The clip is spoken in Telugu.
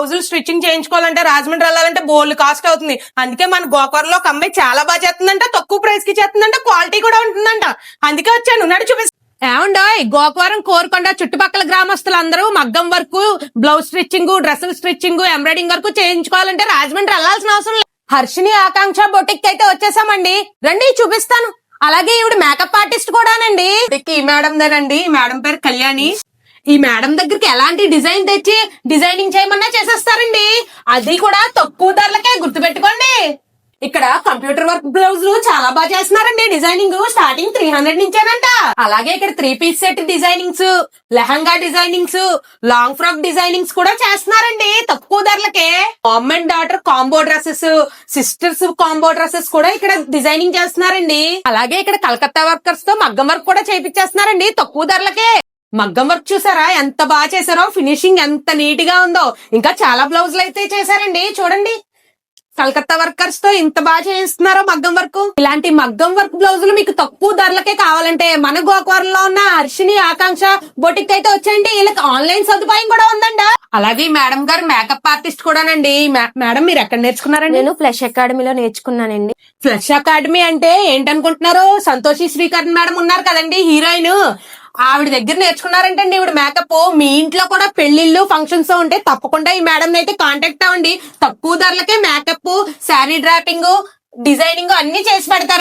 బ్లౌజులు స్టిచ్చింగ్ చేయించుకోవాలంటే రాజమండ్రి వెళ్ళాలంటే బోల్డ్ కాస్ట్ అవుతుంది. అందుకే మన గోకవరంలో ఒక అమ్మాయి చాలా బాగా చేస్తుందంట, తక్కువ ప్రైస్ కి చేస్తుందంట, క్వాలిటీ కూడా ఉంటుందంట. అందుకే వచ్చాను, నడు చూపిస్తాను. ఏమండో గోకవరం కోరుకొండ చుట్టుపక్కల గ్రామస్తులందరూ మగ్గం వర్క్, బ్లౌజ్ స్టిచ్చింగ్, డ్రెస్సులు స్టిచ్చింగ్, ఎంబ్రాయిడింగ్ వర్క్ చేయించుకోవాలంటే రాజమండ్రి వెళ్లాల్సిన అవసరం లేదు. హర్షిని ఆకాంక్ష బొటిక్ అయితే వచ్చేసామండి, రండి చూపిస్తాను. అలాగే ఈవిడ మేకప్ ఆర్టిస్ట్ కూడానండి. ఈ మేడం దేనండి, ఈ మేడం పేరు కళ్యాణి. ఈ మేడం దగ్గరికి ఎలాంటి డిజైన్ తెచ్చి డిజైనింగ్ చేయమన్నా చేసేస్తారండి, అది కూడా తక్కువ ధరలకే. గుర్తుపెట్టుకోండి, ఇక్కడ కంప్యూటర్ వర్క్ బ్లౌజ్ చాలా బాగా చేస్తున్నారండి. డిజైనింగ్ స్టార్టింగ్ 300 నుంచేనంట. అలాగే ఇక్కడ 3 piece set designings, lehenga designings, long frock designings కూడా చేస్తున్నారండి తక్కువ ధరలకే. Mom and daughter combo dresses, sisters combo dresses కూడా ఇక్కడ డిజైనింగ్ చేస్తున్నారండి. అలాగే ఇక్కడ కలకత్తా వర్కర్స్ తో మగ్గం వర్క్ కూడా చేయించేస్తున్నారండి తక్కువ ధరలకే. మగ్గం వర్క్ చూసారా ఎంత బాగా చేశారో, ఫినిషింగ్ ఎంత నీట్ గా ఉందో. ఇంకా చాలా బ్లౌజులు అయితే చేశారండి, చూడండి. కలకత్తా వర్కర్స్ తో ఇంత బాగా చేయిస్తున్నారో మగ్గం వర్క్. ఇలాంటి మగ్గం వర్క్ బ్లౌజులు మీకు తక్కువ ధరలకే కావాలంటే మన గోకవరంలో ఉన్న హర్షిని ఆకాంక్ష బొటిక్ అయితే వచ్చేయండి. వీళ్ళకి ఆన్లైన్ సదుపాయం కూడా ఉందండి. అలాగే మేడం గారు మేకప్ ఆర్టిస్ట్ కూడానండి. మేడం మీరు ఎక్కడ నేర్చుకున్నారండి? నేను ఫ్లష్ అకాడమీలో నేర్చుకున్నానండి. ఫ్లష్ అకాడమీ అంటే ఏంటనుకుంటున్నారు? సంతోషి శ్రీకరణ్ మేడం ఉన్నారు కదండి, హీరోయిన్. ఆవిడ దగ్గర నేర్చుకున్నారంటండి ఈవిడ మేకప్. మీ ఇంట్లో కూడా పెళ్లిళ్ళు ఫంక్షన్స్ ఉంటే తప్పకుండా ఈ మేడం అయితే కాంటాక్ట్ అవ్వండి. తక్కువ ధరలకే మేకప్, శారీ డ్రాపింగ్, డిజైనింగ్ అన్ని చేసి పెడతారు.